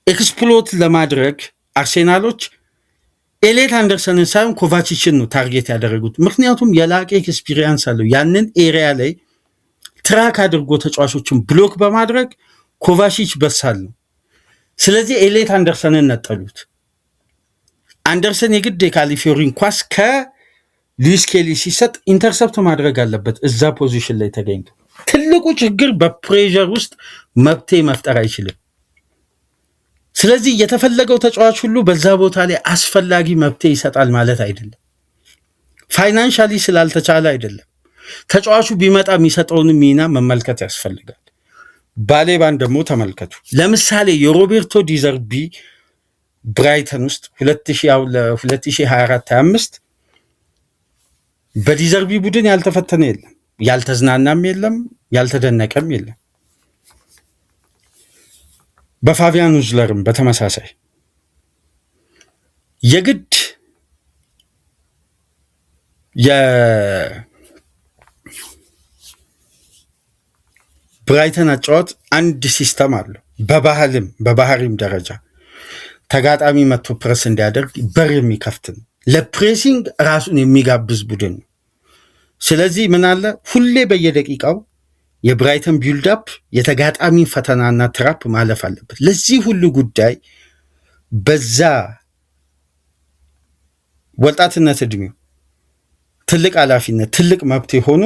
ኤክስፕሎት ለማድረግ አርሴናሎች ኤሌት አንደርሰንን ሳይሆን ኮቫቺችን ነው ታርጌት ያደረጉት። ምክንያቱም የላቀ ኤክስፒሪየንስ አለው። ያንን ኤሪያ ላይ ትራክ አድርጎ ተጫዋቾችን ብሎክ በማድረግ ኮቫቺች በሳል ነው። ስለዚህ ኤሌት አንደርሰንን ነጠሉት። አንደርሰን የግድ የካሊፊዮሪን ኳስ ከሉዊስ ኬሊ ሲሰጥ ኢንተርሰፕት ማድረግ አለበት እዛ ፖዚሽን ላይ ተገኝቶ። ትልቁ ችግር በፕሬዠር ውስጥ መብቴ መፍጠር አይችልም። ስለዚህ የተፈለገው ተጫዋች ሁሉ በዛ ቦታ ላይ አስፈላጊ መብቴ ይሰጣል ማለት አይደለም። ፋይናንሻሊ ስላልተቻለ አይደለም። ተጫዋቹ ቢመጣ የሚሰጠውን ሚና መመልከት ያስፈልጋል። ባሌባን ደግሞ ተመልከቱ። ለምሳሌ የሮቤርቶ ዲዘርቢ ብራይተን ውስጥ 2024-25 በዲዘርቢ ቡድን ያልተፈተነ የለም፣ ያልተዝናናም የለም፣ ያልተደነቀም የለም። በፋቢያን ዙለርም በተመሳሳይ የግድ የብራይተን አጫዋት አንድ ሲስተም አለው። በባህሪም ደረጃ ተጋጣሚ መጥቶ ፕረስ እንዲያደርግ በር የሚከፍት ነው። ለፕሬሲንግ ራሱን የሚጋብዝ ቡድን ነው። ስለዚህ ምን አለ ሁሌ በየደቂቃው የብራይተን ቢልዳፕ የተጋጣሚ ፈተናና ትራፕ ማለፍ አለበት። ለዚህ ሁሉ ጉዳይ በዛ ወጣትነት እድሜው ትልቅ ኃላፊነት ትልቅ መብት ሆኖ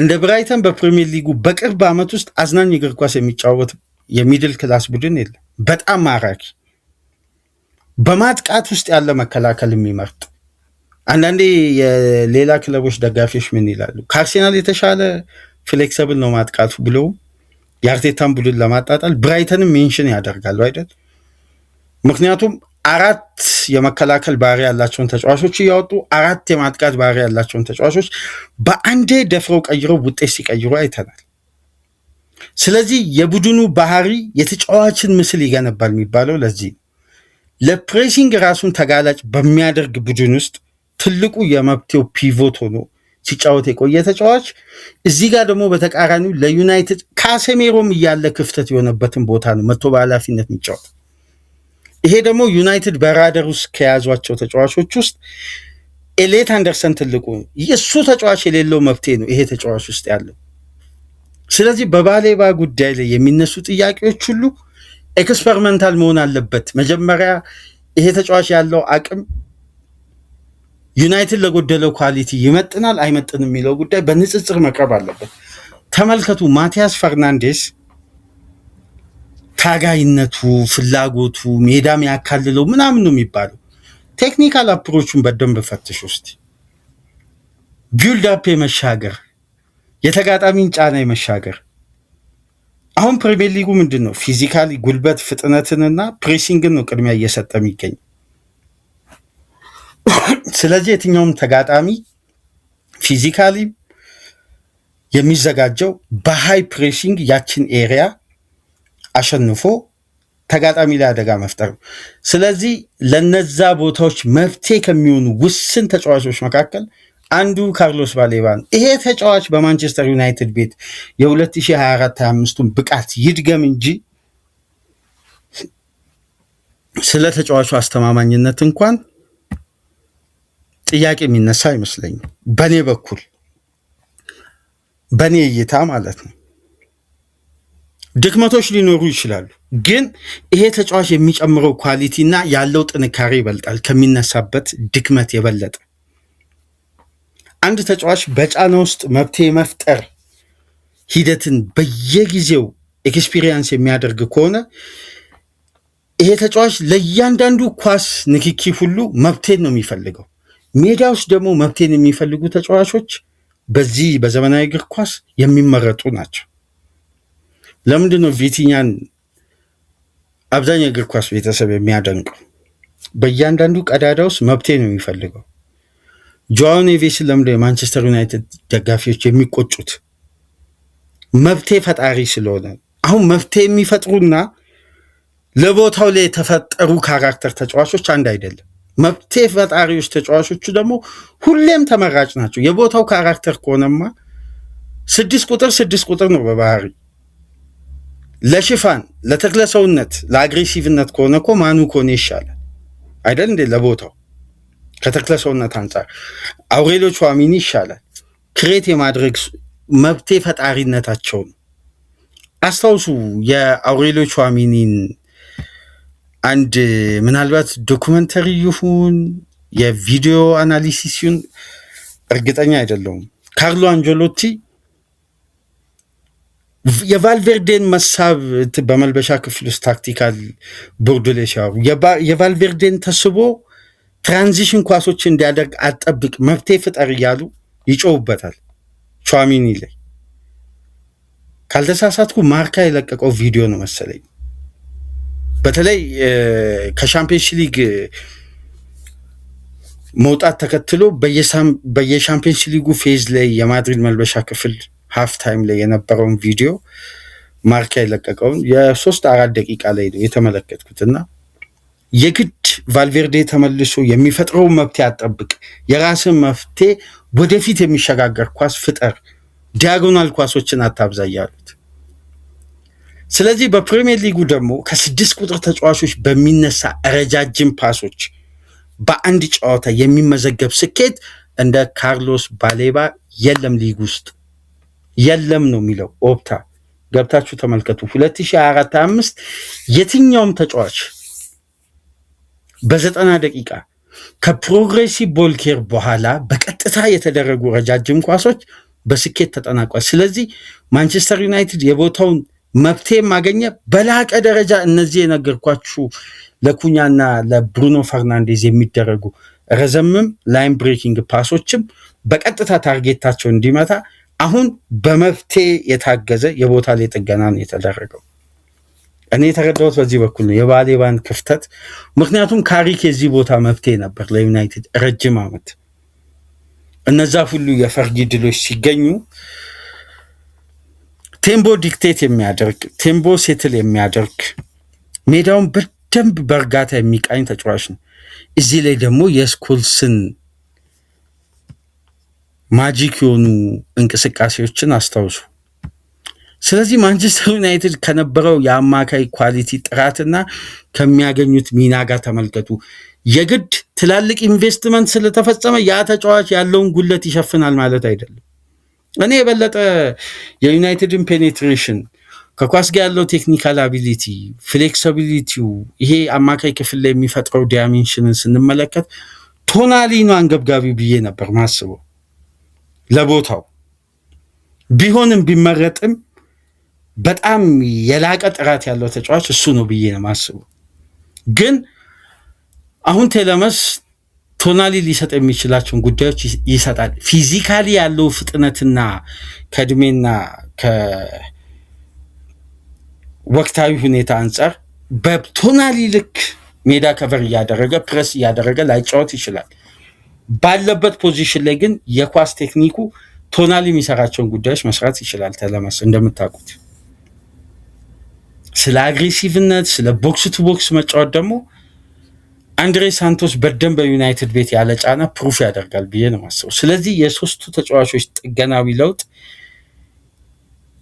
እንደ ብራይተን በፕሪሚየር ሊጉ በቅርብ ዓመት ውስጥ አዝናኝ እግር ኳስ የሚጫወት የሚድል ክላስ ቡድን የለም። በጣም ማራኪ በማጥቃት ውስጥ ያለ መከላከል የሚመርጥ አንዳንዴ የሌላ ክለቦች ደጋፊዎች ምን ይላሉ? ከአርሴናል የተሻለ ፍሌክሰብል ነው ማጥቃቱ ብለው የአርቴታን ቡድን ለማጣጣል ብራይተንም ሜንሽን ያደርጋሉ አይደል? ምክንያቱም 4 የመከላከል ባህሪ ያላቸውን ተጫዋቾች እያወጡ 4 የማጥቃት ባህሪ ያላቸውን ተጫዋቾች በአንዴ ደፍረው ቀይረው ውጤት ሲቀይሩ አይተናል። ስለዚህ የቡድኑ ባህሪ የተጫዋችን ምስል ይገነባል የሚባለው ለዚህ ነው። ለፕሬሲንግ ራሱን ተጋላጭ በሚያደርግ ቡድን ውስጥ ትልቁ የመብቴው ፒቮት ሆኖ ሲጫወት የቆየ ተጫዋች እዚህ ጋር ደግሞ በተቃራኒው ለዩናይትድ ካሴሜሮም እያለ ክፍተት የሆነበትን ቦታ ነው መጥቶ በኃላፊነት የሚጫወት። ይሄ ደግሞ ዩናይትድ በራደር ውስጥ ከያዟቸው ተጫዋቾች ውስጥ ኤሌት አንደርሰን ትልቁ የእሱ ተጫዋች የሌለው መብቴ ነው ይሄ ተጫዋች ውስጥ ያለው። ስለዚህ በባሌባ ጉዳይ ላይ የሚነሱ ጥያቄዎች ሁሉ ኤክስፐሪመንታል መሆን አለበት። መጀመሪያ ይሄ ተጫዋች ያለው አቅም ዩናይትድ ለጎደለው ኳሊቲ ይመጥናል አይመጥንም የሚለው ጉዳይ በንጽጽር መቅረብ አለበት። ተመልከቱ፣ ማቲያስ ፈርናንዴስ ታጋይነቱ፣ ፍላጎቱ፣ ሜዳም ያካልለው ምናምን ነው የሚባለው። ቴክኒካል አፕሮቹን በደንብ ፈትሽ ውስጥ ቢልድ አፕ የመሻገር የተጋጣሚን ጫና የመሻገር አሁን ፕሪሚየር ሊጉ ምንድን ነው ፊዚካሊ ጉልበት ፍጥነትንና ፕሬሲንግን ነው ቅድሚያ እየሰጠ የሚገኝ። ስለዚህ የትኛውም ተጋጣሚ ፊዚካሊ የሚዘጋጀው በሃይ ፕሬሲንግ ያችን ኤሪያ አሸንፎ ተጋጣሚ ላይ አደጋ መፍጠር ነው። ስለዚህ ለነዛ ቦታዎች መፍትሄ ከሚሆኑ ውስን ተጫዋቾች መካከል አንዱ ካርሎስ ባሌባ ነው። ይሄ ተጫዋች በማንቸስተር ዩናይትድ ቤት የ2024-25ቱን ብቃት ይድገም እንጂ ስለ ተጫዋቹ አስተማማኝነት እንኳን ጥያቄ የሚነሳ አይመስለኝም። በኔ በኩል በኔ እይታ ማለት ነው። ድክመቶች ሊኖሩ ይችላሉ፣ ግን ይሄ ተጫዋች የሚጨምረው ኳሊቲ እና ያለው ጥንካሬ ይበልጣል ከሚነሳበት ድክመት የበለጠ። አንድ ተጫዋች በጫና ውስጥ መፍትሄ መፍጠር ሂደትን በየጊዜው ኤክስፒሪየንስ የሚያደርግ ከሆነ ይሄ ተጫዋች ለእያንዳንዱ ኳስ ንክኪ ሁሉ መብቴን ነው የሚፈልገው። ሜዳ ውስጥ ደግሞ መብቴን የሚፈልጉ ተጫዋቾች በዚህ በዘመናዊ እግር ኳስ የሚመረጡ ናቸው። ለምንድን ነው ቪቲኛን አብዛኛው እግር ኳስ ቤተሰብ የሚያደንቀው? በእያንዳንዱ ቀዳዳ ውስጥ መብቴን ነው የሚፈልገው። ጆዋው ኔቬስን ለምንድን ነው የማንቸስተር ዩናይትድ ደጋፊዎች የሚቆጩት? መብቴ ፈጣሪ ስለሆነ። አሁን መፍትሄ የሚፈጥሩና ለቦታው ላይ የተፈጠሩ ካራክተር ተጫዋቾች አንድ አይደለም። መፍትሄ ፈጣሪዎች ተጫዋቾቹ ደግሞ ሁሌም ተመራጭ ናቸው። የቦታው ካራክተር ከሆነማ 6 ቁጥር ነው በባህሪ። ለሽፋን ለተክለ ሰውነት ለአግሬሲቭነት ከሆነ እኮ ማኑ ከሆነ ይሻላል አይደል እንዴ? ለቦታው ከተክለ ሰውነት አንጻር አውሬሎ ቹዋሚኒ ይሻላል። ክሬት የማድረግ መብቴ ፈጣሪነታቸው ነው። አስታውሱ የአውሬሎ ቹዋሚኒን አንድ ምናልባት ዶኩመንተሪ ይሁን የቪዲዮ አናሊሲስ ይሁን እርግጠኛ አይደለሁም። ካርሎ አንጀሎቲ የቫልቬርዴን መሳብ በመልበሻ ክፍል ውስጥ ታክቲካል ቦርድ ላይ ሲያወሩ የቫልቬርዴን ተስቦ ትራንዚሽን ኳሶች እንዲያደርግ አጠብቅ መብቴ ፍጠር እያሉ ይጮውበታል ቹዋሚኒ ላይ። ካልተሳሳትኩ ማርካ የለቀቀው ቪዲዮ ነው መሰለኝ። በተለይ ከሻምፒየንስ ሊግ መውጣት ተከትሎ በየሻምፒየንስ ሊጉ ፌዝ ላይ የማድሪድ መልበሻ ክፍል ሃፍ ታይም ላይ የነበረውን ቪዲዮ ማርካ የለቀቀውን የ3-4 ደቂቃ ላይ ነው የተመለከትኩትና የግድ ቫልቬርዴ ተመልሶ የሚፈጥረው መፍትሄ አጠብቅ፣ የራስን መፍትሄ ወደፊት የሚሸጋገር ኳስ ፍጠር፣ ዲያጎናል ኳሶችን አታብዛ ያሉት። ስለዚህ በፕሪሚየር ሊጉ ደግሞ ከ6 ቁጥር ተጫዋቾች በሚነሳ ረጃጅም ፓሶች በአንድ ጨዋታ የሚመዘገብ ስኬት እንደ ካርሎስ ባሌባ የለም፣ ሊግ ውስጥ የለም ነው የሚለው ኦፕታ። ገብታችሁ ተመልከቱ። 2024-25 የትኛውም ተጫዋች በ90 ደቂቃ ከፕሮግሬሲቭ ቦል ኬር በኋላ በቀጥታ የተደረጉ ረጃጅም ኳሶች በስኬት ተጠናቋል። ስለዚህ ማንቸስተር ዩናይትድ የቦታውን መብቴ ማገኘ በላቀ ደረጃ እነዚህ የነገርኳችሁ ለኩኛና ለብሩኖ ፈርናንዴዝ የሚደረጉ ረዘምም ላይን ብሬኪንግ ፓሶችም በቀጥታ ታርጌታቸው እንዲመታ አሁን በመብቴ የታገዘ የቦታ ላይ ጥገና ነው የተደረገው። እኔ የተረዳሁት በዚህ በኩል ነው የባሌባን ክፍተት። ምክንያቱም ካሪክ የዚህ ቦታ መብቴ ነበር ለዩናይትድ ረጅም ዓመት። እነዛ ሁሉ የፈርጊ ድሎች ሲገኙ ቴምቦ ዲክቴት የሚያደርግ ቴምቦ ሴትል የሚያደርግ ሜዳውን በደንብ በእርጋታ የሚቃኝ ተጫዋች ነው። እዚህ ላይ ደግሞ የስኮልስን ማጂክ የሆኑ እንቅስቃሴዎችን አስታውሱ። ስለዚህ ማንቸስተር ዩናይትድ ከነበረው የአማካይ ኳሊቲ ጥራትና ከሚያገኙት ሚና ጋር ተመልከቱ። የግድ ትላልቅ ኢንቨስትመንት ስለተፈጸመ ያ ተጫዋች ያለውን ጉለት ይሸፍናል ማለት አይደለም። እኔ የበለጠ የዩናይትድን ፔኔትሬሽን ከኳስ ጋር ያለው ቴክኒካል አቢሊቲ ፍሌክሲቢሊቲው ይሄ አማካይ ክፍል ላይ የሚፈጥረው ዳይሜንሽንን ስንመለከት ቶናሊ ነው አንገብጋቢ ብዬ ነበር ማስበው። ለቦታው ቢሆንም ቢመረጥም በጣም የላቀ ጥራት ያለው ተጫዋች እሱ ነው ብዬ ነው ማስበው። ግን አሁን ቴለመስ ቶናሊ ሊሰጥ የሚችላቸውን ጉዳዮች ይሰጣል። ፊዚካሊ ያለው ፍጥነትና ከእድሜና ከወቅታዊ ሁኔታ አንጻር በቶናሊ ልክ ሜዳ ከቨር እያደረገ ፕረስ እያደረገ ላይጫወት ይችላል። ባለበት ፖዚሽን ላይ ግን የኳስ ቴክኒኩ ቶናሊ የሚሰራቸውን ጉዳዮች መስራት ይችላል። ተለመስ እንደምታውቁት ስለ አግሬሲቭነት፣ ስለ ቦክስ ቱ ቦክስ መጫወት ደግሞ አንድሬ ሳንቶስ በደንብ በዩናይትድ ቤት ያለ ጫና ፕሩፍ ያደርጋል ብዬ ነው የማስበው። ስለዚህ የሶስቱ ተጫዋቾች ጥገናዊ ለውጥ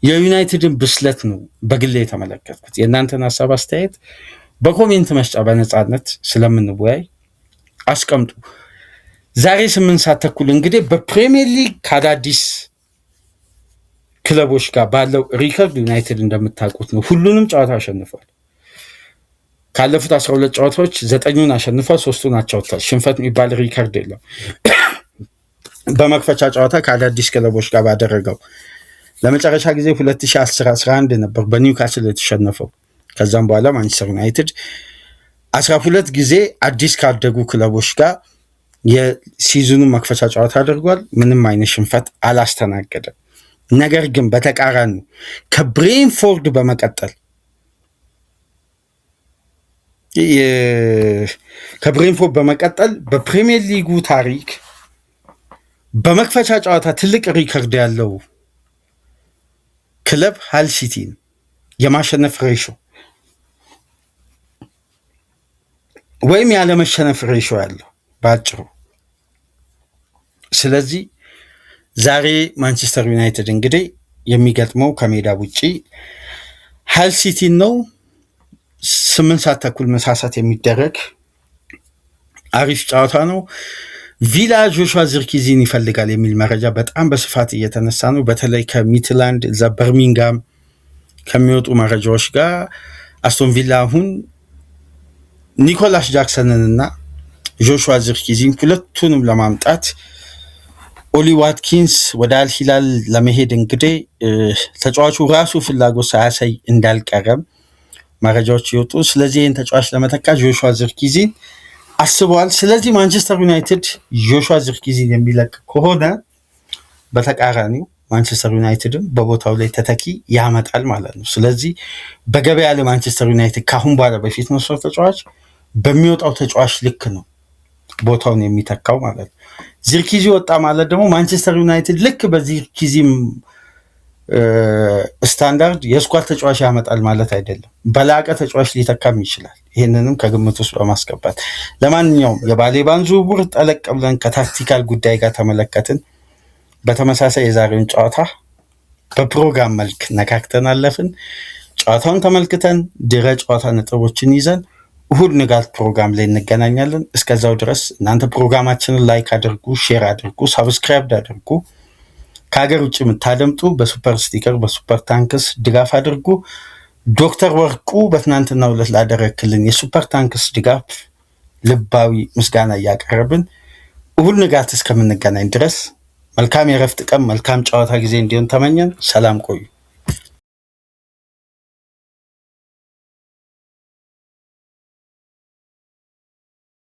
የዩናይትድን ብስለት ነው በግሌ የተመለከትኩት። የእናንተን ሀሳብ አስተያየት በኮሜንት መስጫ በነፃነት ስለምንወያይ አስቀምጡ። ዛሬ 8 ሰዓት ተኩል እንግዲህ በፕሪሚየር ሊግ ከአዳዲስ ክለቦች ጋር ባለው ሪከርድ ዩናይትድ እንደምታውቁት ነው ሁሉንም ጨዋታ አሸንፏል። ካለፉት 12 ጨዋታዎች 9ን አሸንፏል፣ 3ቱን አቻ ወጥቷል። ሽንፈት የሚባል ሪከርድ የለም። በመክፈቻ ጨዋታ ከአዳዲስ ክለቦች ጋር ባደረገው ለመጨረሻ ጊዜ 2010-11 ነበር በኒውካስል የተሸነፈው። ከዛም በኋላ ማንቸስተር ዩናይትድ 12 ጊዜ አዲስ ካደጉ ክለቦች ጋር የሲዝኑን መክፈቻ ጨዋታ አድርጓል። ምንም አይነት ሽንፈት አላስተናገደም። ነገር ግን በተቃራኒው ከብሬንፎርድ በመቀጠል በፕሪሚየር ሊጉ ታሪክ በመክፈቻ ጨዋታ ትልቅ ሪከርድ ያለው ክለብ ሃል ሲቲ የማሸነፍ ሬሾ ወይም ያለመሸነፍ ሬሾ ያለው ባጭሩ። ስለዚህ ዛሬ ማንቸስተር ዩናይትድ እንግዲህ የሚገጥመው ከሜዳ ውጪ ሃል ሲቲ ነው። 8 ሰዓት ተኩል መሳሳት የሚደረግ አሪፍ ጨዋታ ነው። ቪላ ጆሹዋ ዚርክዚን ይፈልጋል የሚል መረጃ በጣም በስፋት እየተነሳ ነው። በተለይ ከሚትላንድ እዛ በርሚንጋም ከሚወጡ መረጃዎች ጋር አስቶን ቪላ አሁን ኒኮላስ ጃክሰንንና ጆሹዋ ዚርክዚን ሁለቱንም ለማምጣት ኦሊ ዋትኪንስ ወደ አልሂላል ለመሄድ እንግዲህ ተጫዋቹ ራሱ ፍላጎት ሳያሳይ እንዳልቀረም መረጃዎች ይወጡ። ስለዚህ ይህን ተጫዋች ለመተካት ጆሹዋ ዚርክዚን አስበዋል። ስለዚህ ማንቸስተር ዩናይትድ ጆሹዋ ዚርክዚን የሚለቅ ከሆነ በተቃራኒው ማንቸስተር ዩናይትድም በቦታው ላይ ተተኪ ያመጣል ማለት ነው። ስለዚህ በገበያ ለማንቸስተር ዩናይትድ ካሁን በኋላ በፊት መስፈር ተጫዋች በሚወጣው ተጫዋች ልክ ነው ቦታውን የሚተካው ማለት ነው። ዚርክዚ ወጣ ማለት ደግሞ ማንቸስተር ዩናይትድ ልክ በዚርክዚ ስታንዳርድ የስኳድ ተጫዋች ያመጣል ማለት አይደለም። በላቀ ተጫዋች ሊተካም ይችላል። ይህንንም ከግምት ውስጥ በማስገባት ለማንኛውም የባሌባን ዝውውር ጠለቅ ብለን ከታክቲካል ጉዳይ ጋር ተመለከትን። በተመሳሳይ የዛሬውን ጨዋታ በፕሮግራም መልክ ነካክተን አለፍን። ጨዋታውን ተመልክተን ድረ ጨዋታ ነጥቦችን ይዘን እሁድ ንጋት ፕሮግራም ላይ እንገናኛለን። እስከዛው ድረስ እናንተ ፕሮግራማችንን ላይክ አድርጉ፣ ሼር አድርጉ፣ ሳብስክራይብ አድርጉ። ከሀገር ውጭ የምታደምጡ በሱፐር ስቲከር በሱፐር ታንክስ ድጋፍ አድርጉ። ዶክተር ወርቁ በትናንትናው ዕለት ላደረክልን የሱፐር ታንክስ ድጋፍ ልባዊ ምስጋና እያቀረብን እሁድ ንጋት እስከምንገናኝ ድረስ መልካም የረፍት ቀን መልካም ጨዋታ ጊዜ እንዲሆን ተመኘን። ሰላም ቆዩ።